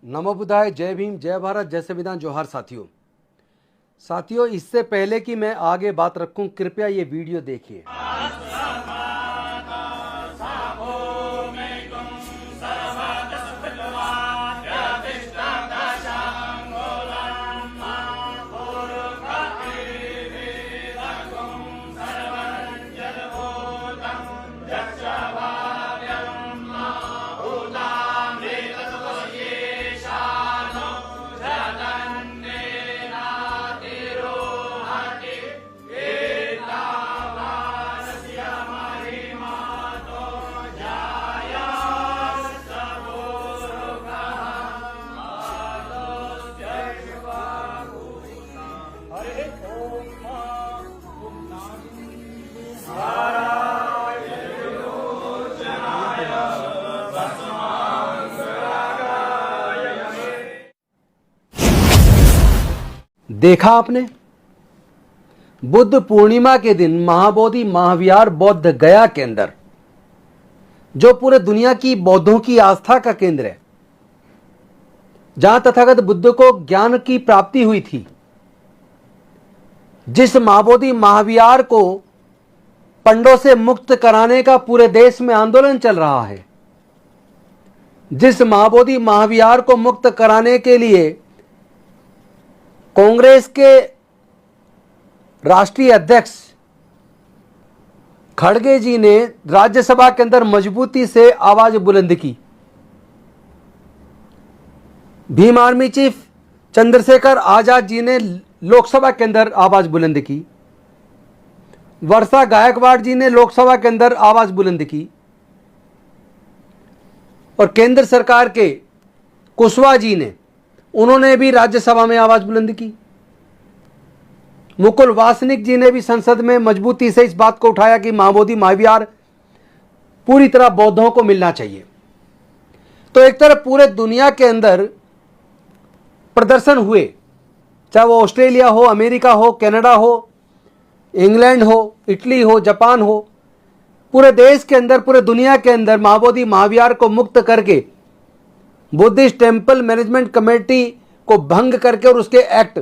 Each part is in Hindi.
नमो बुद्धाय, जय भीम, जय भारत, जय संविधान, जोहार साथियों। इससे पहले कि मैं आगे बात रखूं, कृपया ये वीडियो देखिए। देखा आपने, बुद्ध पूर्णिमा के दिन महाबोधि महाविहार बौद्ध गया के अंदर, जो पूरे दुनिया की बौद्धों की आस्था का केंद्र है, जहां तथागत बुद्ध को ज्ञान की प्राप्ति हुई थी, जिस महाबोधि महाविहार को पंडों से मुक्त कराने का पूरे देश में आंदोलन चल रहा है, जिस महाबोधि महाविहार को मुक्त कराने के लिए कांग्रेस के राष्ट्रीय अध्यक्ष खड़गे जी ने राज्यसभा के अंदर मजबूती से आवाज बुलंद की। भीम आर्मी चीफ चंद्रशेखर आजाद जी ने लोकसभा के अंदर आवाज बुलंद की। वर्षा गायकवाड़ जी ने लोकसभा के अंदर आवाज बुलंद की। और केंद्र सरकार के कुशवाहा जी ने, उन्होंने भी राज्यसभा में आवाज बुलंद की। मुकुल वासनिक जी ने भी संसद में मजबूती से इस बात को उठाया कि महाबोधि महाविहार पूरी तरह बौद्धों को मिलना चाहिए। तो एक तरफ पूरे दुनिया के अंदर प्रदर्शन हुए, चाहे वो ऑस्ट्रेलिया हो, अमेरिका हो, कनाडा हो, इंग्लैंड हो, इटली हो, जापान हो, पूरे देश के अंदर, पूरे दुनिया के अंदर महाबोधि महाविहार को मुक्त करके बुद्धिस्ट टेम्पल मैनेजमेंट कमेटी को भंग करके और उसके एक्ट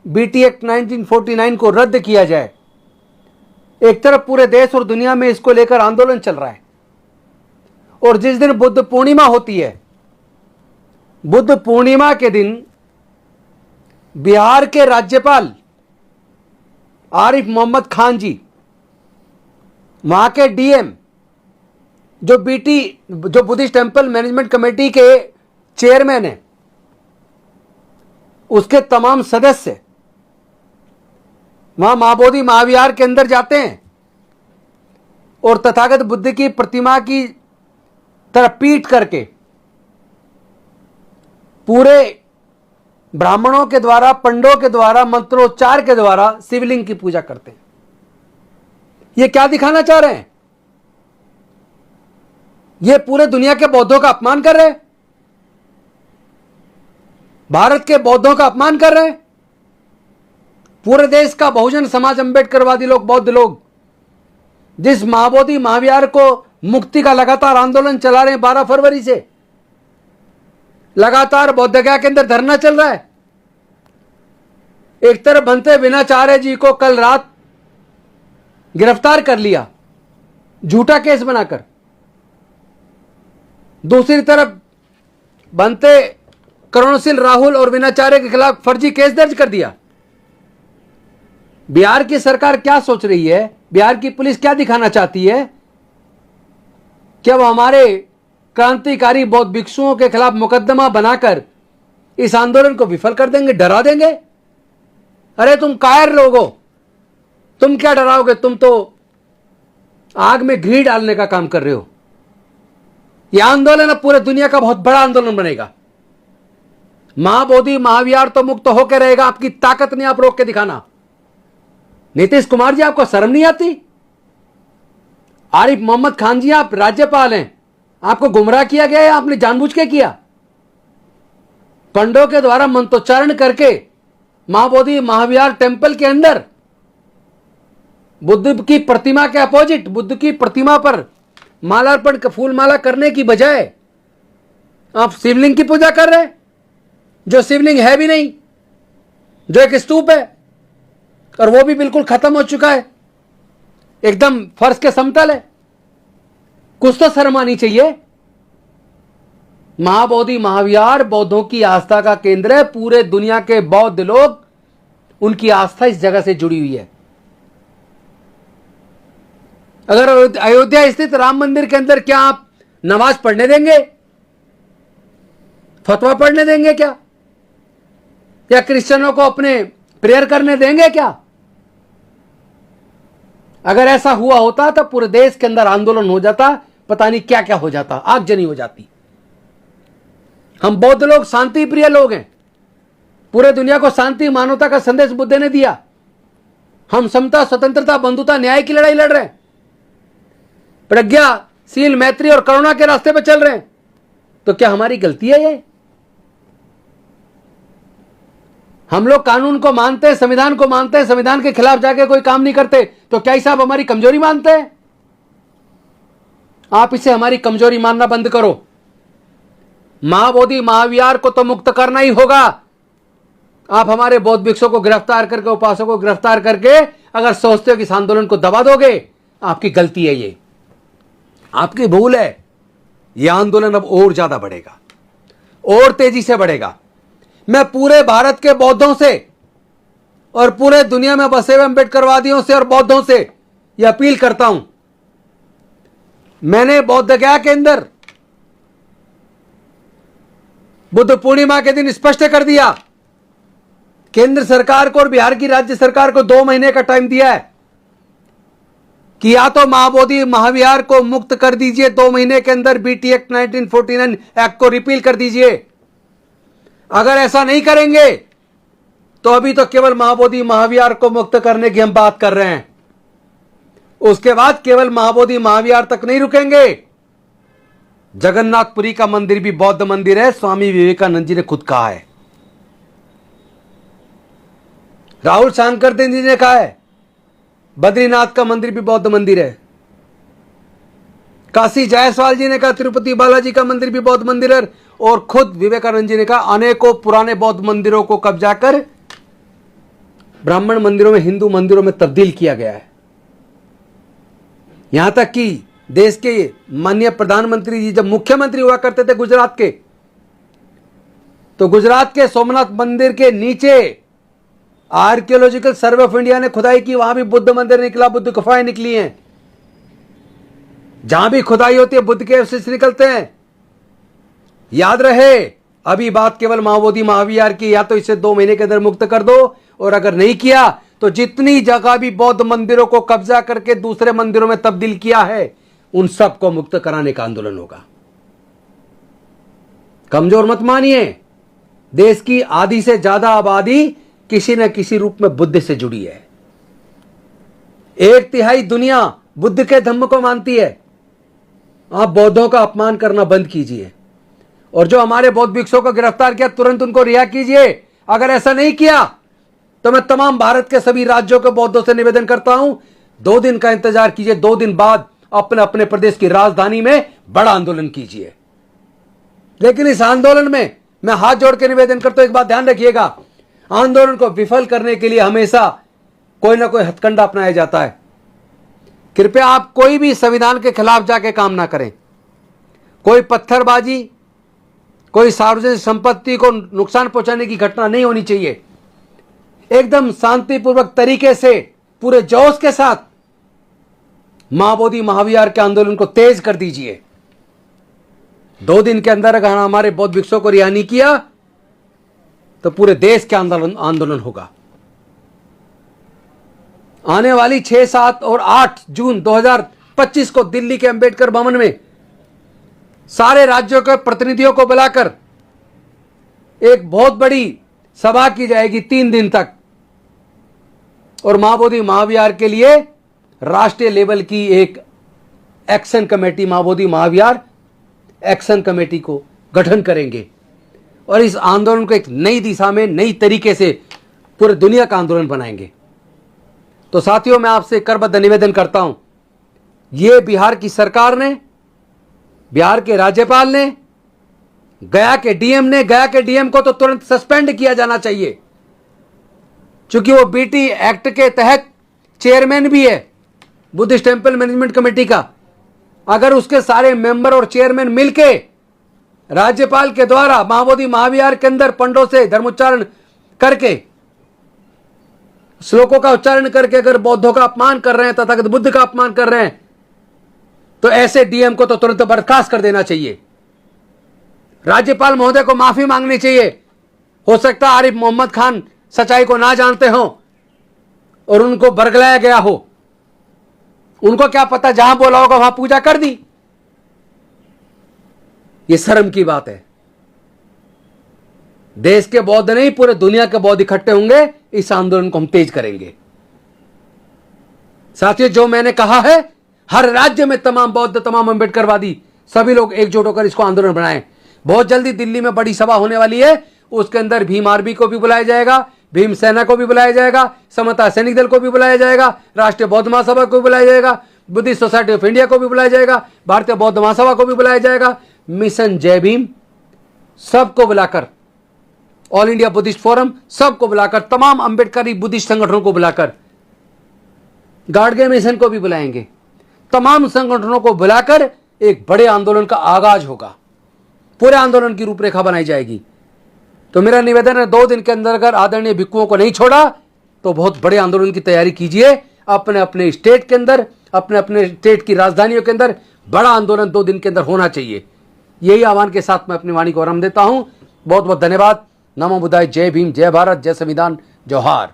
बीटी एक्ट 1949 को रद्द किया जाए। एक तरफ पूरे देश और दुनिया में इसको लेकर आंदोलन चल रहा है। और जिस दिन बुद्ध पूर्णिमा होती है, बुद्ध पूर्णिमा के दिन बिहार के राज्यपाल आरिफ मोहम्मद खान जी, वहां के डीएम, जो बुद्धिस्ट टेम्पल मैनेजमेंट कमेटी के चेयरमैन है, उसके तमाम सदस्य वहां महाबोधि महाविहार के अंदर जाते हैं और तथागत बुद्ध की प्रतिमा की तरफ पीठ करके पूरे ब्राह्मणों के द्वारा, पंडों के द्वारा, मंत्रोच्चार के द्वारा शिवलिंग की पूजा करते हैं। ये क्या दिखाना चाह रहे हैं? ये पूरे दुनिया के बौद्धों का अपमान कर रहे हैं, भारत के बौद्धों का अपमान कर रहे हैं। पूरे देश का बहुजन समाज, अंबेडकरवादी लोग, बौद्ध लोग, जिस महाबोधि महाविहार को मुक्ति का लगातार आंदोलन चला रहे हैं, 12 फरवरी से लगातार बौद्ध गया के अंदर धरना चल रहा है। एक तरफ बनते विनाचार्य जी को कल रात गिरफ्तार कर लिया, झूठा केस बनाकर। दूसरी तरफ बनते करुणशील राहुल और विनाचार्य के खिलाफ फर्जी केस दर्ज कर दिया। बिहार की सरकार क्या सोच रही है? बिहार की पुलिस क्या दिखाना चाहती है? क्या वो हमारे क्रांतिकारी बौद्ध भिक्षुओं के खिलाफ मुकदमा बनाकर इस आंदोलन को विफल कर देंगे, डरा देंगे? अरे तुम कायर लोग हो, तुम क्या डराओगे? तुम तो आग में घी डालने का काम कर रहे हो। यह आंदोलन अब पूरे दुनिया का बहुत बड़ा आंदोलन बनेगा। महाबोधि महाविहार तो मुक्त होकर रहेगा, आपकी ताकत नहीं आप रोक के दिखाना। नीतीश कुमार जी, आपको शर्म नहीं आती? आरिफ मोहम्मद खान जी, आप राज्यपाल हैं, आपको गुमराह किया गया है, आपने जानबूझ के किया। पंडों के द्वारा मंत्रोच्चारण करके महाबोधि महाविहार टेम्पल के अंदर बुद्ध की प्रतिमा के अपोजिट, बुद्ध की प्रतिमा पर मालार्पण, फूल माला करने की बजाय आप शिवलिंग की पूजा कर रहे हैं। जो शिवलिंग है भी नहीं, जो एक स्तूप है और वो भी बिल्कुल खत्म हो चुका है, एकदम फर्श के समतल है। कुछ तो शर्म आनी चाहिए। महाबोधि महाविहार बौद्धों की आस्था का केंद्र है। पूरे दुनिया के बौद्ध लोग, उनकी आस्था इस जगह से जुड़ी हुई है। अगर अयोध्या स्थित राम मंदिर के अंदर क्या आप नमाज पढ़ने देंगे? फतवा पढ़ने देंगे क्या? या क्रिश्चियनों को अपने प्रेयर करने देंगे क्या? अगर ऐसा हुआ होता तो पूरे देश के अंदर आंदोलन हो जाता, पता नहीं क्या क्या हो जाता, आगजनी हो जाती। हम बौद्ध लोग शांति प्रिय लोग हैं। पूरे दुनिया को शांति मानवता का संदेश बुद्ध ने दिया। हम समता, स्वतंत्रता, बंधुता, न्याय की लड़ाई लड़ रहे हैं। प्रज्ञाशील, मैत्री और करुणा के रास्ते पर चल रहे हैं। तो क्या हमारी गलती है ये? हम लोग कानून को मानते हैं, संविधान को मानते हैं, संविधान के खिलाफ जाके कोई काम नहीं करते, तो क्या साहब हमारी कमजोरी मानते हैं? आप इसे हमारी कमजोरी मानना बंद करो। महाबोधि महाविहार को तो मुक्त करना ही होगा। आप हमारे बौद्ध भिक्षुओं को गिरफ्तार करके, उपासकों को गिरफ्तार करके अगर सोचते हो कि इस आंदोलन को दबा दोगे, आपकी गलती है, ये आपकी भूल है। यह आंदोलन अब और ज्यादा बढ़ेगा, और तेजी से बढ़ेगा। मैं पूरे भारत के बौद्धों से और पूरे दुनिया में बसे हुए अम्बेडकरवादियों से और बौद्धों से यह अपील करता हूं। मैंने बोध गया के अंदर बुद्ध पूर्णिमा के दिन स्पष्ट कर दिया, केंद्र सरकार को और बिहार की राज्य सरकार को 2 महीने का टाइम दिया है कि या तो महाबोधि महाविहार को मुक्त कर दीजिए 2 महीने के अंदर, बीटी एक्ट 1949 एक्ट को रिपील कर दीजिए। अगर ऐसा नहीं करेंगे तो अभी तो केवल महाबोधि महाविहार को मुक्त करने की हम बात कर रहे हैं। उसके बाद केवल महाबोधि महाविहार तक नहीं रुकेंगे। जगन्नाथपुरी का मंदिर भी बौद्ध मंदिर है, स्वामी विवेकानंद जी ने खुद कहा है। राहुल शांकरदेव जी ने कहा है बद्रीनाथ का मंदिर भी बौद्ध मंदिर है। काशी जायसवाल जी ने कहा तिरुपति बालाजी का मंदिर भी बौद्ध मंदिर है। और खुद विवेकानंद जी ने कहा अनेकों पुराने बौद्ध मंदिरों को कब्जा कर ब्राह्मण मंदिरों में, हिंदू मंदिरों में तब्दील किया गया है। यहां तक कि देश के माननीय प्रधानमंत्री जी जब मुख्यमंत्री हुआ करते थे गुजरात के, तो गुजरात के सोमनाथ मंदिर के नीचे आर्कियोलॉजिकल सर्वे ऑफ इंडिया ने खुदाई की, वहां भी बुद्ध मंदिर निकला, बुद्ध गुफाएं निकली हैं। जहां भी खुदाई होती है बुद्ध के अवशेष निकलते हैं। याद रहे, अभी बात केवल महाबोधि महाविहार की। या तो इसे 2 महीने के अंदर मुक्त कर दो, और अगर नहीं किया तो जितनी जगह भी बौद्ध मंदिरों को कब्जा करके दूसरे मंदिरों में तब्दील किया है, उन सबको मुक्त कराने का आंदोलन होगा। कमजोर मत मानिए। देश की आधी से ज्यादा आबादी किसी न किसी रूप में बुद्ध से जुड़ी है। 1/3 दुनिया बुद्ध के धम्म को मानती है। आप बौद्धों का अपमान करना बंद कीजिए, और जो हमारे बौद्ध भिक्षुओं को गिरफ्तार किया तुरंत उनको रिहा कीजिए। अगर ऐसा नहीं किया तो मैं तमाम भारत के सभी राज्यों के बौद्धों से निवेदन करता हूं, 2 दिन का इंतजार कीजिए। 2 दिन बाद अपने अपने प्रदेश की राजधानी में बड़ा आंदोलन कीजिए। लेकिन इस आंदोलन में मैं हाथ जोड़ के निवेदन करता हूं, एक बात ध्यान रखिएगा, आंदोलन को विफल करने के लिए हमेशा कोई ना कोई हथकंडा अपनाया जाता है। कृपया आप कोई भी संविधान के खिलाफ जाके काम ना करें। कोई पत्थरबाजी, कोई सार्वजनिक संपत्ति को नुकसान पहुंचाने की घटना नहीं होनी चाहिए। एकदम शांतिपूर्वक तरीके से, पूरे जोश के साथ महाबोधि महाविहार के आंदोलन को तेज कर दीजिए। 2 दिन के अंदर अगर हमारे बौद्ध भिक्षुओं को रिहा नहीं किया तो पूरे देश के आंदोलन होगा। आने वाली 6, 7 और 8 जून 2025 को दिल्ली के अंबेडकर भवन में सारे राज्यों के प्रतिनिधियों को बुलाकर एक बहुत बड़ी सभा की जाएगी 3 दिन तक, और महाबोधि महाविहार के लिए राष्ट्रीय लेवल की एक एक्शन कमेटी, महाबोधि महाविहार एक्शन कमेटी को गठन करेंगे, और इस आंदोलन को एक नई दिशा में, नई तरीके से पूरे दुनिया का आंदोलन बनाएंगे। तो साथियों, मैं आपसे करबद्ध निवेदन करता हूं, यह बिहार की सरकार ने, बिहार के राज्यपाल ने गया के डीएम को तो तुरंत सस्पेंड किया जाना चाहिए, क्योंकि वो बीटी एक्ट के तहत चेयरमैन भी है बुद्धिस्ट टेंपल मैनेजमेंट कमेटी का। अगर उसके सारे मेंबर और चेयरमैन मिलके राज्यपाल के द्वारा महाबोधि महाविहार के अंदर पंडों से धर्मोच्चारण करके, श्लोकों का उच्चारण करके अगर बौद्धों का अपमान कर रहे हैं, तथागत बुद्ध का अपमान कर रहे हैं, तो ऐसे डीएम को तो तुरंत बर्खास्त कर देना चाहिए। राज्यपाल महोदय को माफी मांगनी चाहिए। हो सकता है आरिफ मोहम्मद खान सच्चाई को ना जानते हो और उनको बरगलाया गया हो, उनको क्या पता, जहां बोला होगा वहां पूजा कर दी। यह शर्म की बात है। देश के बौद्ध नहीं, पूरे दुनिया के बौद्ध इकट्ठे होंगे, इस आंदोलन को हम तेज करेंगे। साथियों, जो मैंने कहा है, हर राज्य में तमाम बौद्ध, तमाम अंबेडकरवादी सभी लोग एकजुट होकर इसको आंदोलन बनाएं। बहुत जल्दी दिल्ली में बड़ी सभा होने वाली है, उसके अंदर भीम आर्मी को भी बुलाया जाएगा, भीम सेना को भी बुलाया जाएगा, समता सैनिक दल को भी बुलाया जाएगा, राष्ट्रीय बौद्ध महासभा को भी बुलाया जाएगा, बुद्धिस्ट सोसाइटी ऑफ इंडिया को भी बुलाया जाएगा, भारतीय बौद्ध महासभा को भी बुलाया जाएगा, मिशन जय भीम सबको बुलाकर, ऑल इंडिया बुद्धिस्ट फोरम सबको बुलाकर, तमाम अंबेडकरी बुद्धिस्ट संगठनों को बुलाकर, गाडगे मिशन को भी बुलाएंगे। तमाम संगठनों को बुलाकर एक बड़े आंदोलन का आगाज होगा। पूरे आंदोलन की रूपरेखा बनाई जाएगी। तो मेरा निवेदन है, 2 दिन के अंदर अगर आदरणीय भिक्षुओं को नहीं छोड़ा तो बहुत बड़े आंदोलन की तैयारी कीजिए। अपने अपने स्टेट के अंदर, अपने अपने स्टेट की राजधानियों के अंदर बड़ा आंदोलन 2 दिन के अंदर होना चाहिए। यही आह्वान के साथ मैं अपनी वाणी को आरंभ देता हूं। बहुत बहुत धन्यवाद। नमो बुद्धाय। जय भीम, जय भारत, जय संविधान, जोहार।